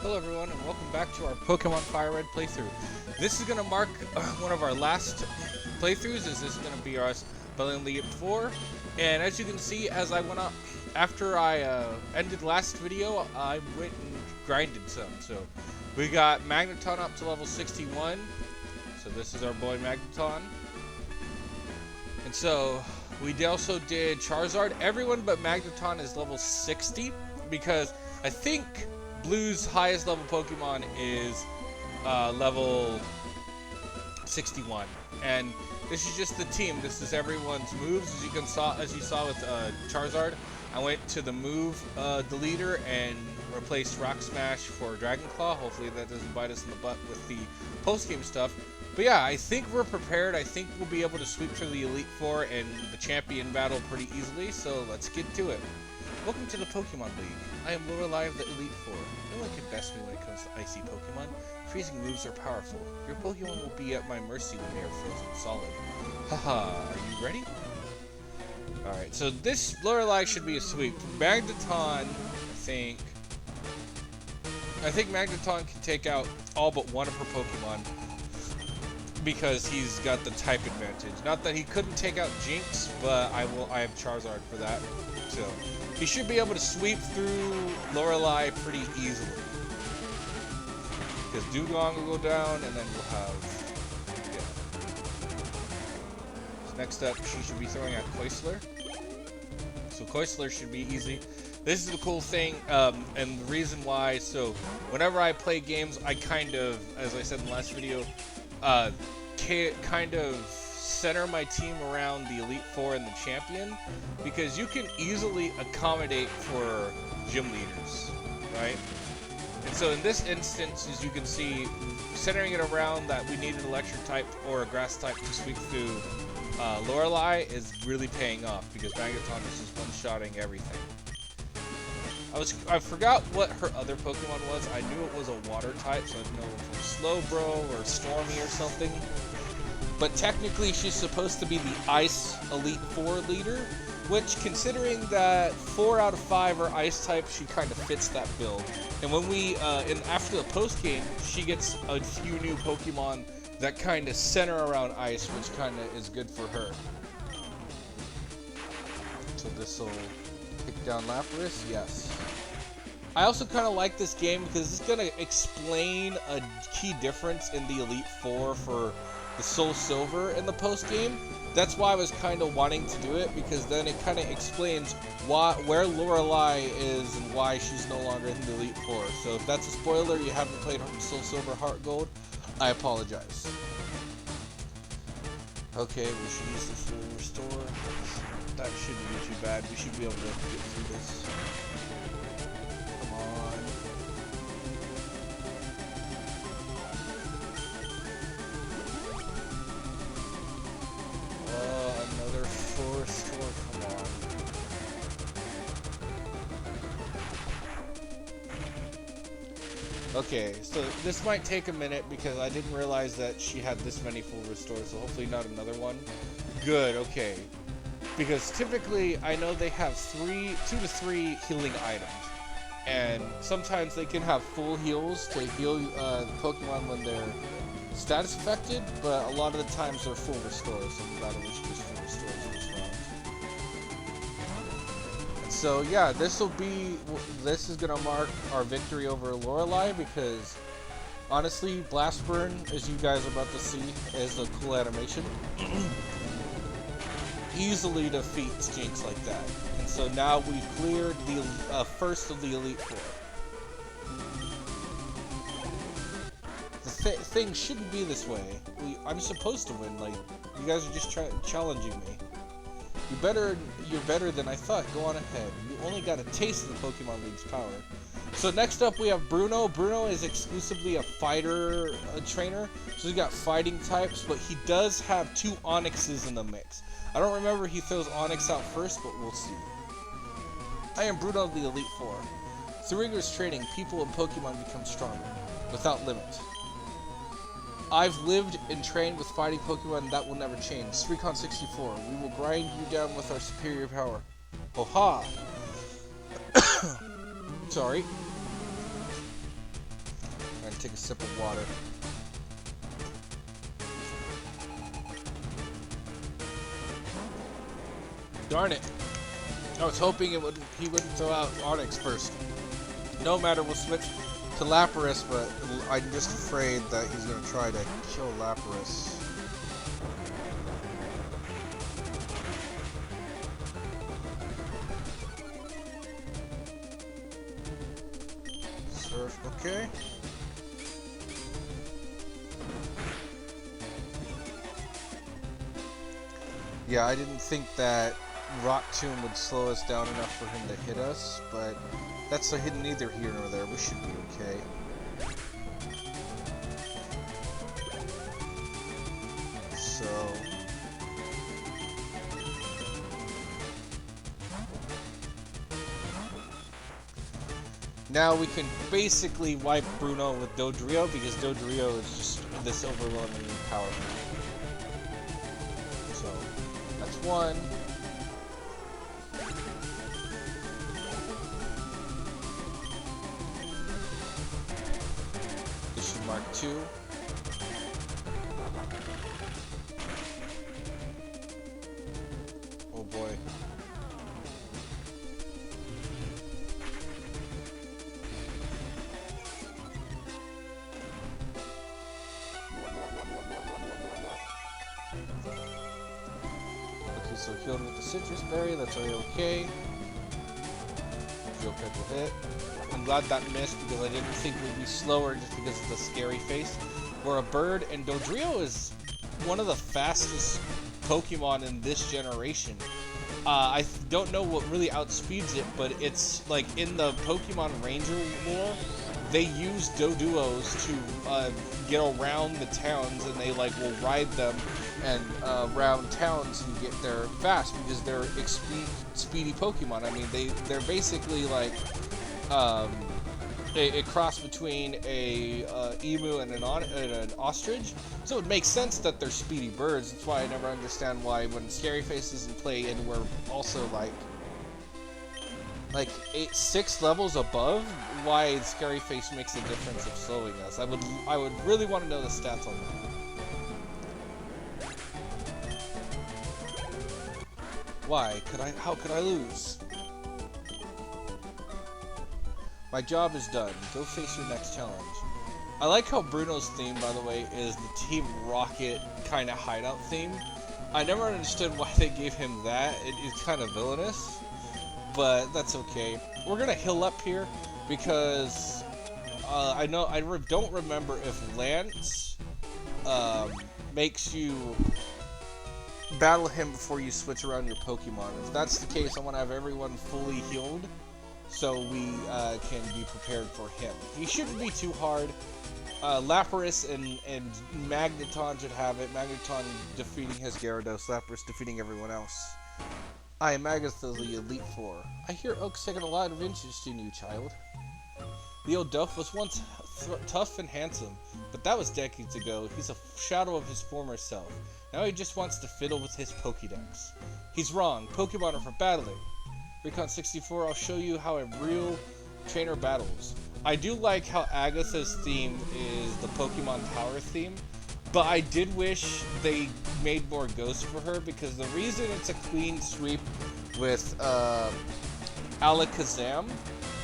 Hello everyone and welcome back to our Pokemon Firered playthrough. This is going to mark one of our last playthroughs, as this is going to be our Brilliant League 4. And as you can see, as I went up, after I ended last video, I went and grinded some. So we got Magneton up to level 61. So this is our boy Magneton. And so we also did Charizard. Everyone but Magneton is level 60 because I think Blue's highest level Pokemon is level 61, and this is just the team. This is everyone's moves. As you saw with Charizard, I went to the move deleter and replaced Rock Smash for Dragon Claw. Hopefully that doesn't bite us in the butt with the post-game stuff. But yeah, I think we're prepared. I think we'll be able to sweep through the Elite Four and the Champion battle pretty easily. So let's get to it. Welcome to the Pokemon League. I am Lorelei of the Elite Four. No one can best me when it comes to icy Pokemon. Freezing moves are powerful. Your Pokemon will be at my mercy when they are frozen solid. Haha, are you ready? Alright, so this Lorelei should be a sweep. Magneton, I think Magneton can take out all but one of her Pokemon because he's got the type advantage. Not that he couldn't take out Jinx, but I have Charizard for that. So he should be able to sweep through Lorelei pretty easily. Because Dugong will go down, and then we'll have... Yeah. So next up, she should be throwing out Cloyster. So Cloyster should be easy. This is the cool thing, and the reason why, so whenever I play games, I kind of, as I said in the last video, kind of center my team around the Elite Four and the Champion, because you can easily accommodate for gym leaders, right? And so in this instance, as you can see, centering it around that we need an electric type or a grass type to sweep through Lorelei is really paying off, because Magneton is just one-shotting everything. I forgot what her other Pokemon was. I knew it was a water type, so I didn't know if it was Slowbro or Stormy or something. But technically, she's supposed to be the Ice Elite Four leader, which, considering that 4 out of 5 are Ice type, she kind of fits that build. And when we, after the post game, she gets a few new Pokemon that kind of center around Ice, which kind of is good for her. So this will pick down Lapras, yes. I also kind of like this game because it's going to explain a key difference in the Elite Four for the Soul Silver in the post game. That's why I was kind of wanting to do it, because then it kind of explains where Lorelei is and why she's no longer in the Elite Four. So if that's a spoiler, you haven't played Soul Silver Heart Gold, I apologize. Okay, we should use the full restore. That shouldn't be too bad. We should be able to get through this. Come on. Another full restore. Come on. Okay, so this might take a minute because I didn't realize that she had this many full restores, so hopefully not another one. Good, okay. Because typically, I know they have 2 to 3 healing items. And sometimes they can have full heals to heal Pokemon when they're status affected, but a lot of the times they're full restores, so that was just full restores this round. And so yeah, this is gonna mark our victory over Lorelei, because honestly, Blast Burn, as you guys are about to see, is a cool animation. Easily defeats Jinx like that. And so now we've cleared the first of the Elite Four. The thing shouldn't be this way. I'm supposed to win. Like, you guys are just challenging me. You're better than I thought. Go on ahead. You only got a taste of the Pokemon League's power. So next up we have Bruno. Bruno is exclusively a fighter trainer. So he's got fighting types, but he does have 2 Onyxes in the mix. I don't remember if he throws Onyx out first, but we'll see. I am Bruno of the Elite Four. Through rigorous training, people and Pokemon become stronger, without limit. I've lived and trained with fighting Pokemon, and that will never change. Suicon 64, we will grind you down with our superior power. Oh ha! Sorry. take a sip of water. Darn it. I was hoping he wouldn't throw out Onyx first. No matter, we'll switch to Lapras, but I'm just afraid that he's going to try to kill Lapras. Surf, okay. Yeah, I didn't think that Rock Tomb would slow us down enough for him to hit us, but that's neither here nor there. We should be okay. So now we can basically wipe Bruno with Dodrio because Dodrio is just this overwhelmingly powerful. So that's one. Mark 2. Oh boy. Okay, so healed with the citrus berry, that's already okay. Geo Pet will hit. I'm glad that missed because I didn't think we'd be slower just because of the scary face. We're a bird, and Dodrio is one of the fastest Pokemon in this generation. I don't know what really outspeeds it, but it's like in the Pokemon Ranger lore, they use Doduos to get around the towns, and they like will ride them and around towns and get there fast because they're speedy Pokemon. I mean, they're basically like a cross between a emu and an ostrich, so it makes sense that they're speedy birds. That's why I never understand why when Scary Face doesn't play and we're also like 6 levels above, why Scary Face makes a difference of slowing us. I would really want to know the stats on that. Why could I? How could I lose? My job is done. Go face your next challenge. I like how Bruno's theme, by the way, is the Team Rocket kind of hideout theme. I never understood why they gave him that. It is kind of villainous, but that's okay. We're gonna heal up here because I don't remember if Lance makes you battle him before you switch around your Pokemon. If that's the case, I want to have everyone fully healed, so we can be prepared for him. He shouldn't be too hard. Lapras and Magneton should have it. Magneton defeating his Gyarados, Lapras defeating everyone else. I am Agatha, the Elite Four. I hear Oak's taken a lot of interest in you, child. The old Duff was once tough and handsome, but that was decades ago. He's a shadow of his former self. Now he just wants to fiddle with his Pokédex. He's wrong. Pokemon are for battling. Recon 64, I'll show you how a real trainer battles. I do like how Agatha's theme is the Pokemon Power theme, but I did wish they made more ghosts for her, because the reason it's a clean sweep with Alakazam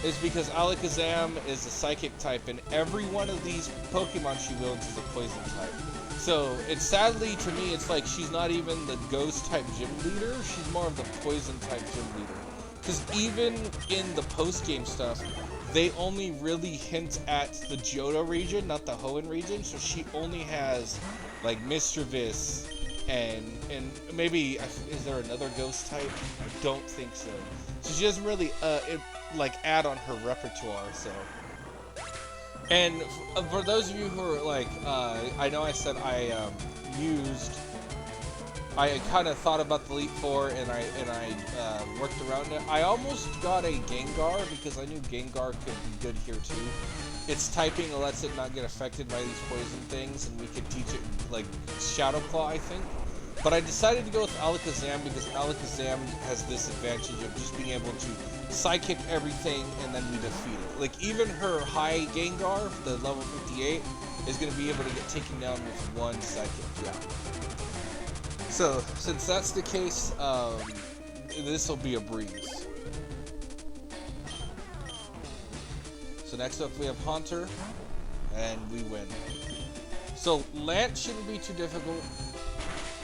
is because Alakazam is a Psychic type, and every one of these Pokemon she wields is a Poison type. So, it's sadly, to me, it's like she's not even the Ghost type gym leader, she's more of the Poison type gym leader. Because even in the post-game stuff, they only really hint at the Johto region, not the Hoenn region, so she only has, like, Mischievous, and maybe, is there another Ghost type? I don't think so. So she doesn't really, add on her repertoire, so. And for those of you who are, like, I know I said I kind of thought about the Elite Four, and I worked around it. I almost got a Gengar because I knew Gengar could be good here too. Its typing lets it not get affected by these poison things, and we could teach it like Shadow Claw, I think. But I decided to go with Alakazam because Alakazam has this advantage of just being able to Psychic everything and then we defeat it. Like, even her high Gengar, the level 58, is going to be able to get taken down with one Psychic. Yeah. So, since that's the case, this will be a breeze. So next up we have Haunter, and we win. So Lance shouldn't be too difficult.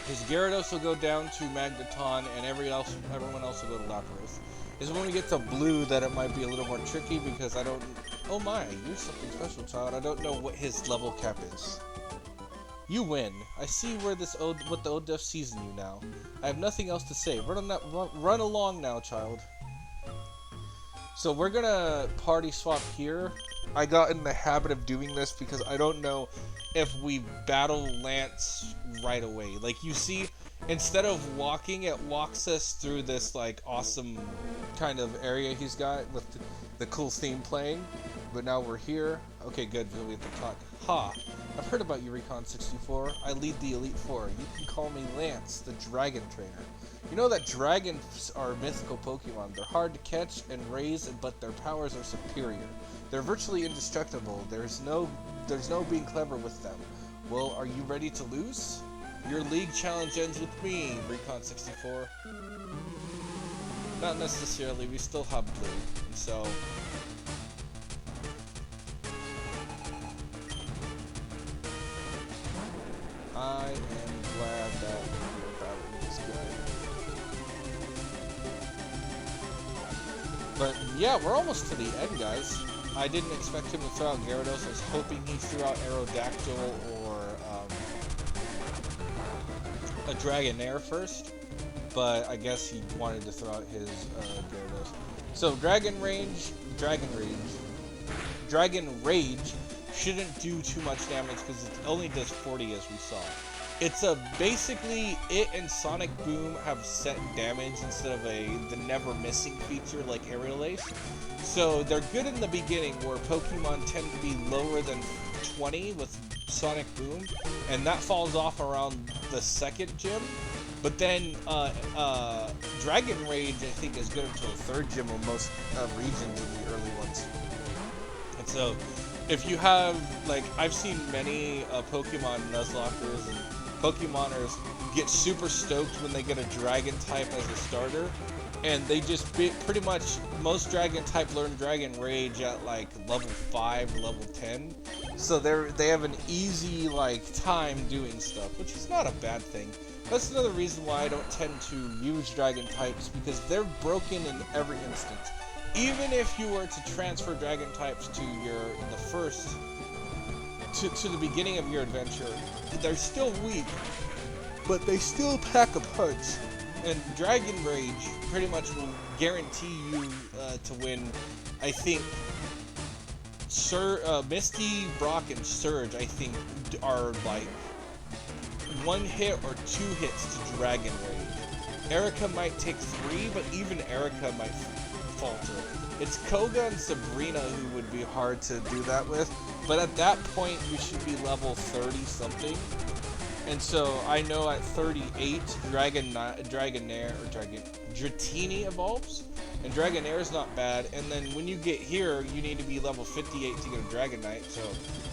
His Gyarados will go down to Magneton, and everyone else will go to Lapras. Is when we get to Blue that it might be a little more tricky because I don't... Oh my, you're something special, child. I don't know what his level cap is. You win. I see what the Odef sees in you now. I have nothing else to say. Run along now, child. So we're gonna party swap here. I got in the habit of doing this because I don't know if we battle Lance right away. Like, you see, instead of walking, it walks us through this, like, awesome kind of area he's got with the cool theme playing. But now we're here. Okay, good. We have to talk. Ha! I've heard about you, Recon 64. I lead the Elite Four. You can call me Lance, the Dragon Trainer. You know that dragons are mythical Pokemon. They're hard to catch and raise, but their powers are superior. They're virtually indestructible. There's no being clever with them. Well, are you ready to lose? Your league challenge ends with me, Recon 64. Not necessarily. We still have Blue, so... I am glad that we're battling this guy. But yeah, we're almost to the end, guys. I didn't expect him to throw out Gyarados. I was hoping he threw out Aerodactyl or a Dragonair first. But I guess he wanted to throw out his Gyarados. So Dragon Rage shouldn't do too much damage because it only does 40 as we saw. It's basically it and Sonic Boom have set damage instead of the never missing feature like Aerial Ace. So they're good in the beginning where Pokemon tend to be lower than 20 with Sonic Boom, and that falls off around the second gym. But then Dragon Rage I think is good until the third gym on most regions in the early ones. And so if you have, like, I've seen many Pokemon Nuzlockers and Pokemoners get super stoked when they get a Dragon type as a starter, and they just pretty much, most Dragon type learn Dragon Rage at like level 5, level 10, so they have an easy like time doing stuff, which is not a bad thing. That's another reason why I don't tend to use Dragon types, because they're broken in every instance. Even if you were to transfer Dragon types to to the beginning of your adventure, they're still weak, but they still pack a punch. And Dragon Rage pretty much will guarantee you to win. I think Misty, Brock, and Surge, I think, are like 1 hit or 2 hits to Dragon Rage. Erica might take 3, but even Erica might falter. It's Koga and Sabrina who would be hard to do that with, but at that point you should be level 30 something. And so I know at 38 Dragonair or Dratini evolves, and Dragonair is not bad. And then when you get here, you need to be level 58 to get a Dragonite. So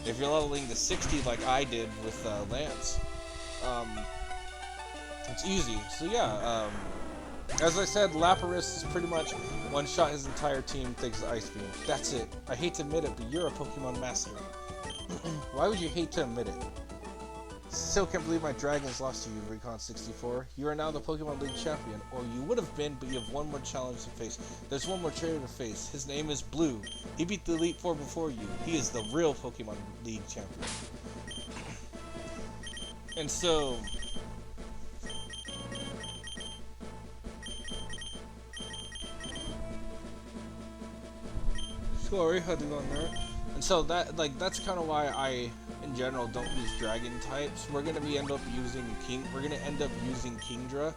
if you're leveling to 60 like I did with Lance, it's easy. So yeah. As I said, Lapras is pretty much one-shot his entire team thanks to Ice Beam. That's it. I hate to admit it, but you're a Pokemon master. Why would you hate to admit it? Still can't believe my Dragons lost to you, Recon 64. You are now the Pokemon League champion, or you would have been, but you have one more challenge to face. There's one more trainer to face. His name is Blue. He beat the Elite Four before you. He is the real Pokemon League champion. And so... Sorry, had to go in there. And so that's kind of why I, in general, don't use Dragon types. We're gonna end up using Kingdra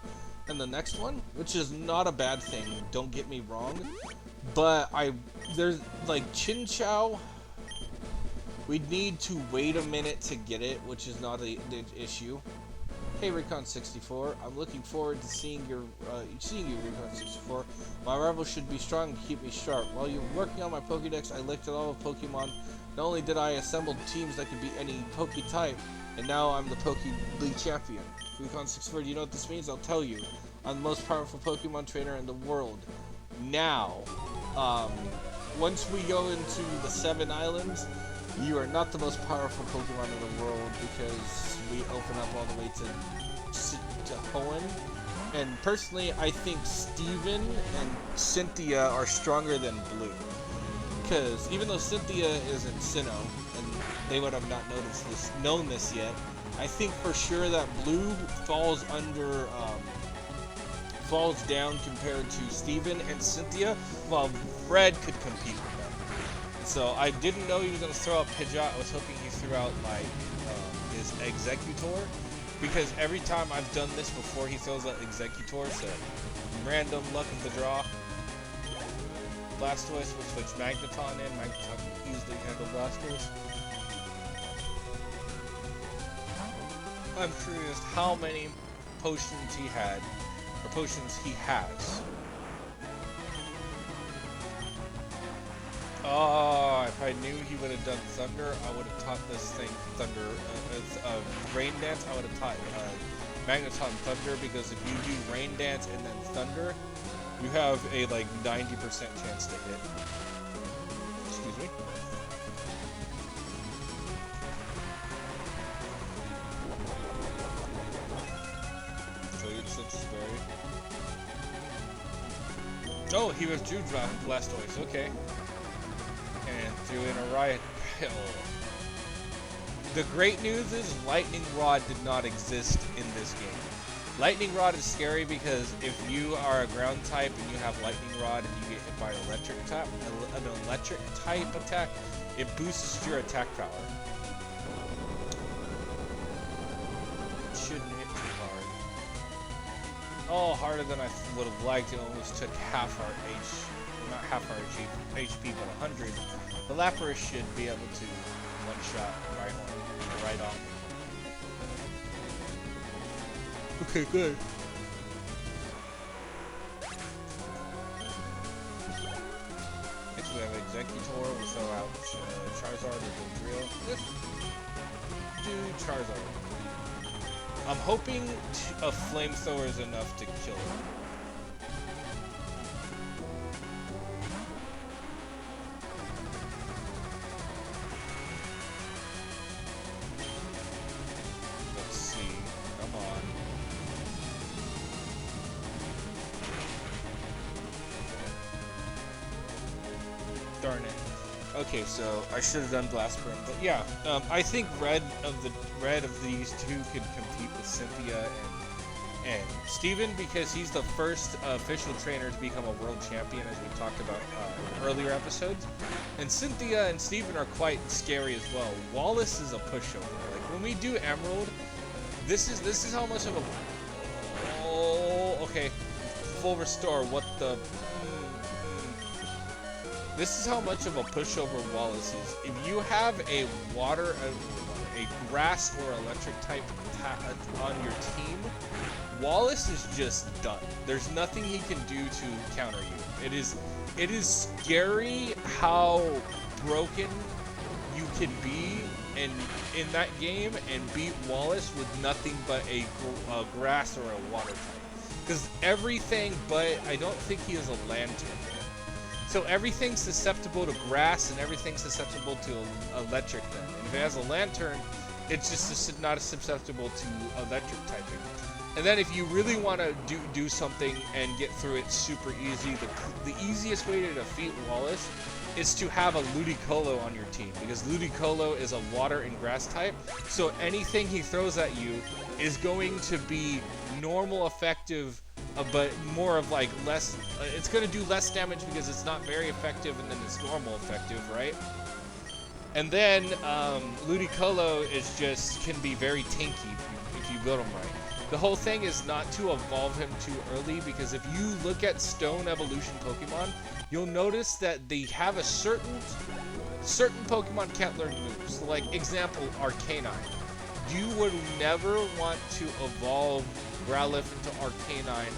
in the next one, which is not a bad thing. Don't get me wrong, but there's like Chinchou. We'd need to wait a minute to get it, which is not the issue. Hey Recon64, I'm looking forward to seeing you Recon64. My rival should be strong to keep me sharp. While you're working on my Pokédex, I looked at all the Pokemon. Not only did I assemble teams that could beat any Poké type, and now I'm the Poké League champion. Recon64, do you know what this means? I'll tell you. I'm the most powerful Pokemon trainer in the world. Now, once we go into the 7 islands, you are not the most powerful Pokemon in the world because we open up all the way to Hoenn. And personally, I think Steven and Cynthia are stronger than Blue. Because even though Cynthia is in Sinnoh, and they would have not known this yet, I think for sure that Blue falls down compared to Steven and Cynthia, while Red could compete with them. So I didn't know he was going to throw out Pidgeot. I was hoping he threw out like his Executor, because every time I've done this before, he throws out Executor. So random luck of the draw. Blastoise will switch Magneton in. Magneton can easily handle Blastoise. I'm curious how many potions he had, or potions he has. Oh, if I knew he would have done Thunder, I would have taught this thing Thunder. Rain Dance, I would have taught Magneton Thunder, because if you do Rain Dance and then Thunder, you have a like 90% chance to hit. Excuse me. Oh, he was Jude Blastoise, okay. And threw in a Riot Pill. The great news is Lightning Rod did not exist in this game. Lightning Rod is scary because if you are a ground type and you have Lightning Rod and you get hit by an electric type attack, it boosts your attack power. Shouldn't hit too hard. Oh, harder than I would have liked. It almost took half our not half our HP, but 100. The Lapras should be able to one-shot right on. Okay, good. Next we have Executor. We'll throw out Charizard or Dodrio. Let's do Charizard. I'm hoping a Flamethrower is enough to kill him. Let's see. Come on. Darn it. Okay, so I should have done Blast Burn, but yeah, I think red of these two could compete with Cynthia and Steven, because he's the first official trainer to become a world champion, as we talked about in earlier episodes. And Cynthia and Steven are quite scary as well. Wallace is a pushover. Like when we do Emerald, this is how much of a okay, full restore. What the. This is how much of a pushover Wallace is. If you have a grass or electric type on your team, Wallace is just done. There's nothing he can do to counter you. It is scary how broken you can be in that game and beat Wallace with nothing but a grass or a water type. Because everything but, I don't think he is a lantern. So everything's susceptible to grass and everything's susceptible to electric then. And if it has a lantern, it's just not susceptible to electric typing. And then if you really want to do something and get through it super easy, the easiest way to defeat Wallace is to have a Ludicolo on your team, because Ludicolo is a water and grass type, so anything he throws at you is going to be normal effective, but more of like less, it's going to do less damage because it's not very effective, and then it's normal effective, right? And then Ludicolo can be very tanky if you build him right. The whole thing is not to evolve him too early, because if you look at Stone Evolution Pokemon, you'll notice that they have a certain Pokemon can't learn moves. So like example, Arcanine. you would never want to evolve Growlithe into Arcanine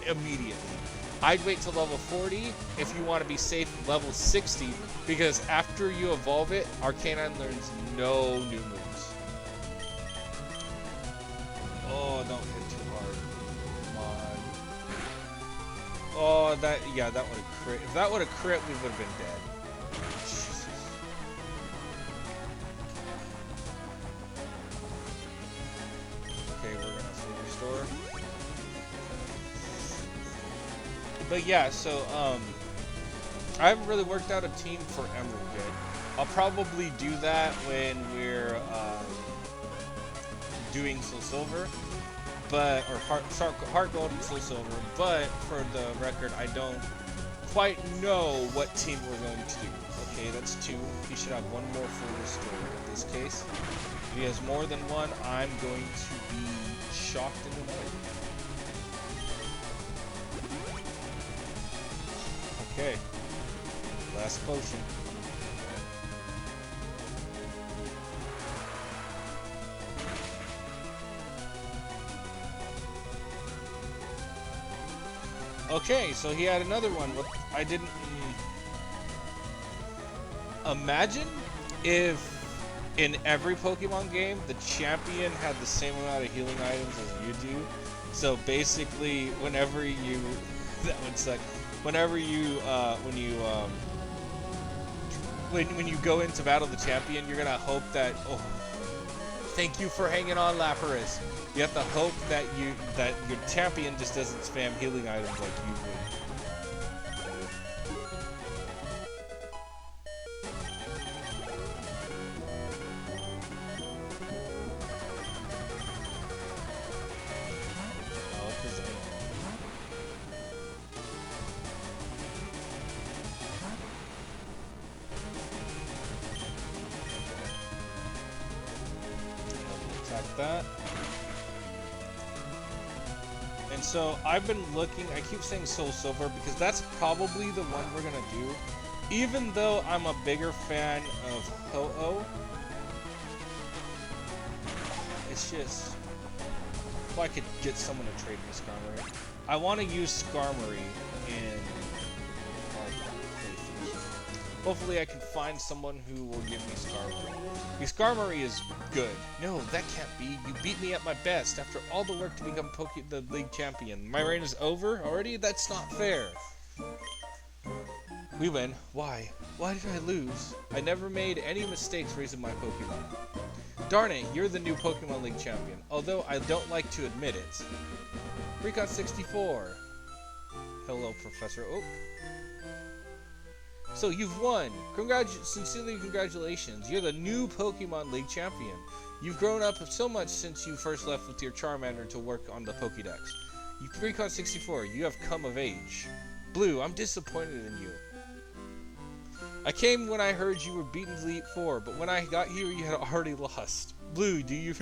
immediately. I'd wait till level 40 if you want to be safe level 60, because after you evolve it, Arcanine learns no new moves. Oh, don't hit too hard. Come on. Oh, that would have crit. If that would have crit, we would have been dead. Jesus. Okay, we're gonna full restore. But yeah, so I haven't really worked out a team for Emerald yet. I'll probably do that when we're doing Soul Silver, but or Heart Gold and Soul Silver. But for the record, I don't quite know what team we're going to do. Okay, that's 2. He should have 1 more full restore in this case. If he has more than 1, I'm going to be shocked and annoyed. Okay, last potion. Okay, so he had another one. I didn't imagine if in every Pokemon game the champion had the same amount of healing items as you do. So basically, whenever you that would suck. Whenever you when you go into battle the champion, you're gonna hope that thank you for hanging on, Lapras. You have to hope that your champion just doesn't spam healing items like you would. That. And so I've been looking, I keep saying Soul Silver because that's probably the one we're gonna do, even though I'm a bigger fan of Ho-Oh. It's just, if I could get someone to trade me Skarmory. I want to use Skarmory in hopefully I can find someone who will give me Skarmory. Because Skarmory is good. No, that can't be. You beat me at my best after all the work to become the league champion. My reign is over already? That's not fair. We win. Why? Why did I lose? I never made any mistakes raising my Pokemon. Darn it, you're the new Pokemon League champion. Although I don't like to admit it. Recon 64. Hello, Professor Oak. So you've won! Sincerely congratulations, you're the new Pokemon League champion. You've grown up so much since you first left with your Charmander to work on the Pokédex. Recon 64, you have come of age. Blue, I'm disappointed in you. I came when I heard you were beaten Elite Four, but when I got here you had already lost. Blue, do you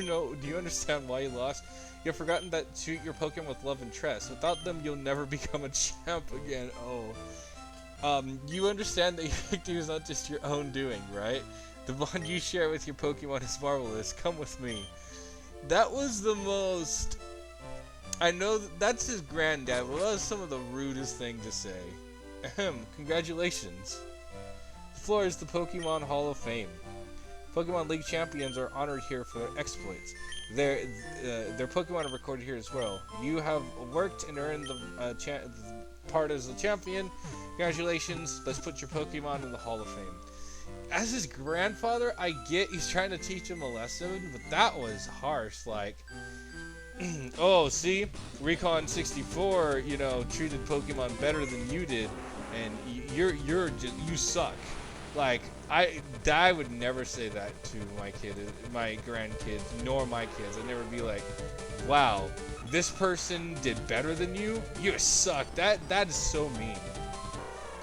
understand why you lost? You have forgotten that treat your Pokemon with love and trust. Without them you'll never become a champ again. You understand that your victory is not just your own doing, right? The bond you share with your Pokemon is marvelous. Come with me. That was the most... I know that's his granddad, but that was some of the rudest thing to say. Ahem, congratulations. The floor is the Pokemon Hall of Fame. Pokemon League champions are honored here for their exploits. Their Pokemon are recorded here as well. You have worked and earned the part as the champion. Congratulations, let's put your Pokemon in the Hall of Fame. As his grandfather, I get he's trying to teach him a lesson, but that was harsh, like... oh, see? Recon 64, treated Pokemon better than you did, and you suck. Like, I would never say that to my grandkids, nor my kids. I'd never be like, wow, this person did better than you? You suck. That is so mean.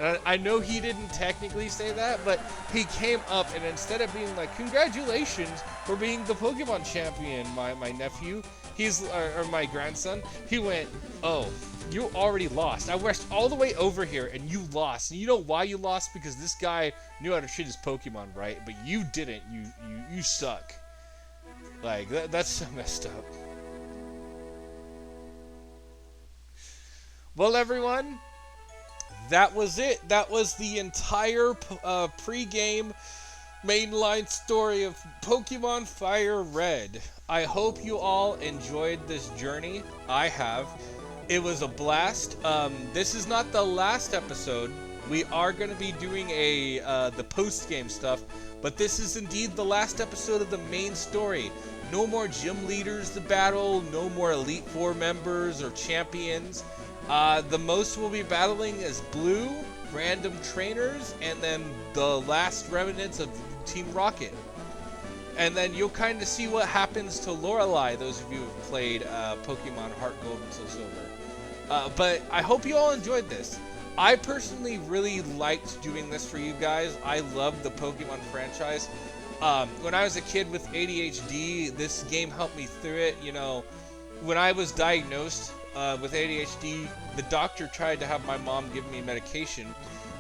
And I know he didn't technically say that, but he came up and instead of being like, congratulations for being the Pokemon champion, my nephew, or my grandson, he went, oh, you already lost. I rushed all the way over here and you lost. And you know why you lost? Because this guy knew how to treat his Pokemon right, but you didn't. You suck. Like, that's so messed up. Well, everyone, that was it. That was the entire pre-game mainline story of Pokemon Fire Red. I hope you all enjoyed this journey. I have. It was a blast. This is not the last episode. We are going to be doing the post-game stuff, but this is indeed the last episode of the main story. No more gym leaders to battle, no more Elite Four members or champions. The most we'll be battling is Blue, random trainers, and then the last remnants of Team Rocket. And then you'll kind of see what happens to Lorelei, those of you who've played Pokemon Heart Gold and Soul Silver. But I hope you all enjoyed this. I personally really liked doing this for you guys. I love the Pokemon franchise. When I was a kid with ADHD, this game helped me through it. You know, when I was diagnosed with ADHD, the doctor tried to have my mom give me medication,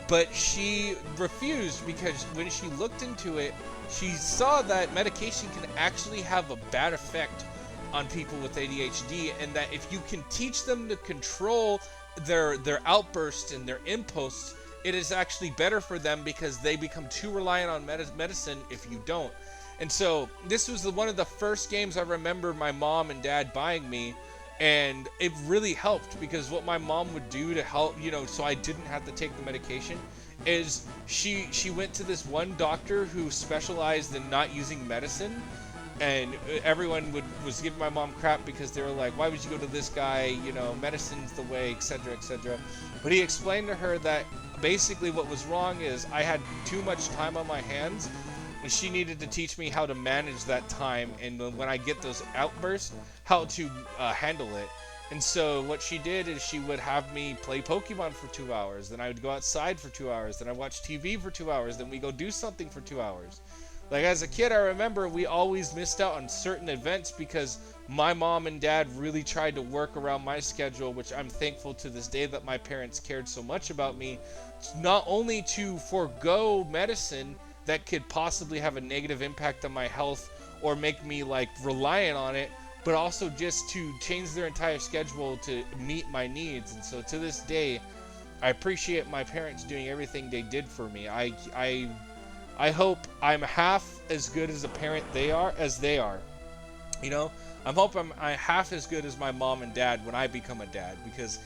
but she refused because when she looked into it, she saw that medication can actually have a bad effect on people with ADHD, and that if you can teach them to control their outbursts and their impulses, it is actually better for them because they become too reliant on medicine if you don't. And so this was one of the first games I remember my mom and dad buying me, and it really helped because what my mom would do to help, you know, so I didn't have to take the medication, is she went to this one doctor who specialized in not using medicine. And everyone was giving my mom crap because they were like, why would you go to this guy? You know, medicine's the way, etc., etc. But he explained to her that basically what was wrong is I had too much time on my hands, and she needed to teach me how to manage that time, and when I get those outbursts, how to handle it. And so what she did is she would have me play Pokemon for 2 hours, then I would go outside for 2 hours, then I watch TV for 2 hours, then we go do something for 2 hours. Like, as a kid, I remember we always missed out on certain events because my mom and dad really tried to work around my schedule, which I'm thankful to this day that my parents cared so much about me, not only to forego medicine that could possibly have a negative impact on my health or make me, like, reliant on it, but also just to change their entire schedule to meet my needs. And so to this day, I appreciate my parents doing everything they did for me. I hope I'm half as good as a parent they are. You know, I hope I'm half as good as my mom and dad when I become a dad, because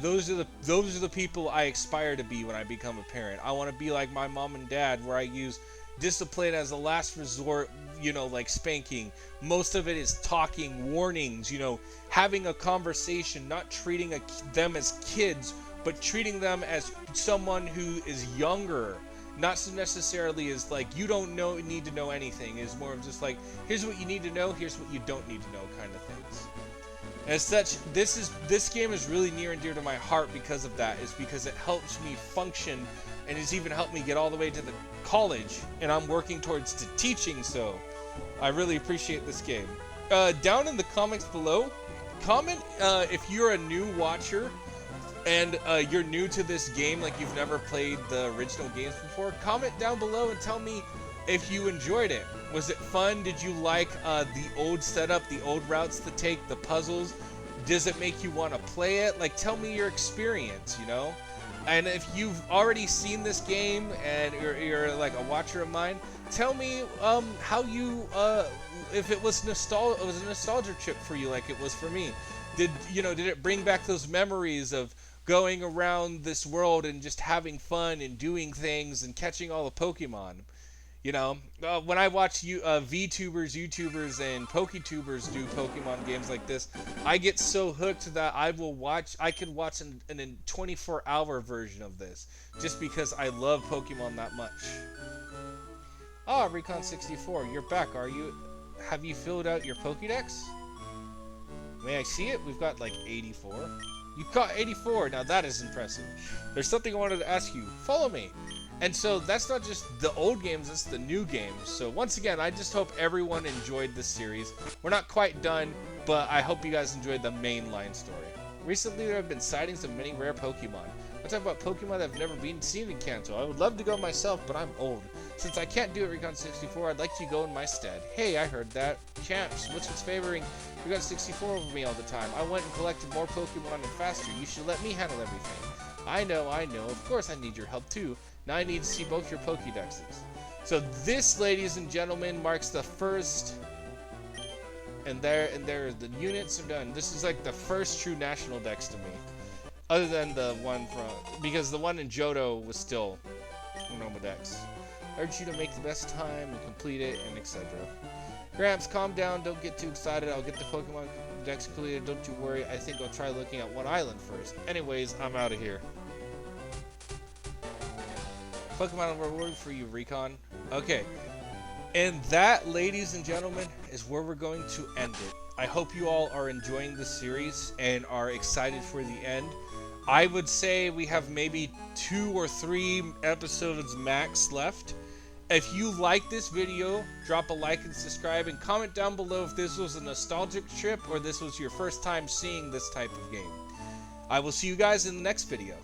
those are the people I aspire to be when I become a parent. I want to be like my mom and dad, where I use discipline as a last resort, you know, like spanking. Most of it is talking, warnings, you know, having a conversation, not treating them as kids, but treating them as someone who is younger. Not so necessarily as like, you don't need to know anything. It's more of just like, here's what you need to know, here's what you don't need to know kind of things. As such, this game is really near and dear to my heart because of that. Is because it helps me function, and it's even helped me get all the way to the college, and I'm working towards to teaching, so I really appreciate this game. Down in the comments below, comment if you're a new watcher and you're new to this game, like you've never played the original games before. Comment down below and tell me if you enjoyed it. Was it fun? Did you like the old setup, the old routes to take, the puzzles? Does it make you want to play it? Like, tell me your experience, you know? And if you've already seen this game and you're like a watcher of mine, tell me how you, if it was a nostalgia trip for you like it was for me. Did it bring back those memories of going around this world and just having fun and doing things and catching all the Pokemon? You know, when I watch VTubers, YouTubers, and PokeTubers do Pokemon games like this, I get so hooked that I could watch an 24-hour version of this, just because I love Pokemon that much. Ah, Recon64, you're back, are you? Have you filled out your Pokédex? May I see it? We've got like 84. You caught 84, now that is impressive. There's something I wanted to ask you. Follow me. And so that's not just the old games, it's the new games. So once again, I just hope everyone enjoyed this series. We're not quite done, but I hope you guys enjoyed the mainline story. Recently, there have been sightings of many rare Pokemon. I'm talking about Pokemon that have never been seen in Kanto. I would love to go myself, but I'm old. Since I can't do it Recon 64, I'd like you to go in my stead. Hey, I heard that. Champs, what's favoring Recon 64 over me all the time? I went and collected more Pokemon and faster. You should let me handle everything. I know. Of course I need your help too. Now I need to see both your Pokédexes. So this, ladies and gentlemen, marks the first... And there, the units are done. This is like the first true national dex to me. Other than the one from... Because the one in Johto was still a normal dex. I urge you to make the best time and complete it, and etc. Gramps, calm down. Don't get too excited. I'll get the Pokemon dex completed. Don't you worry. I think I'll try looking at one island first. Anyways, I'm out of here. Pokemon reward for you, Recon. Okay. And that, ladies and gentlemen, is where we're going to end it. I hope you all are enjoying this series and are excited for the end. I would say we have maybe 2 or 3 episodes max left. If you like this video, drop a like and subscribe, and comment down below if this was a nostalgic trip or this was your first time seeing this type of game. I will see you guys in the next video.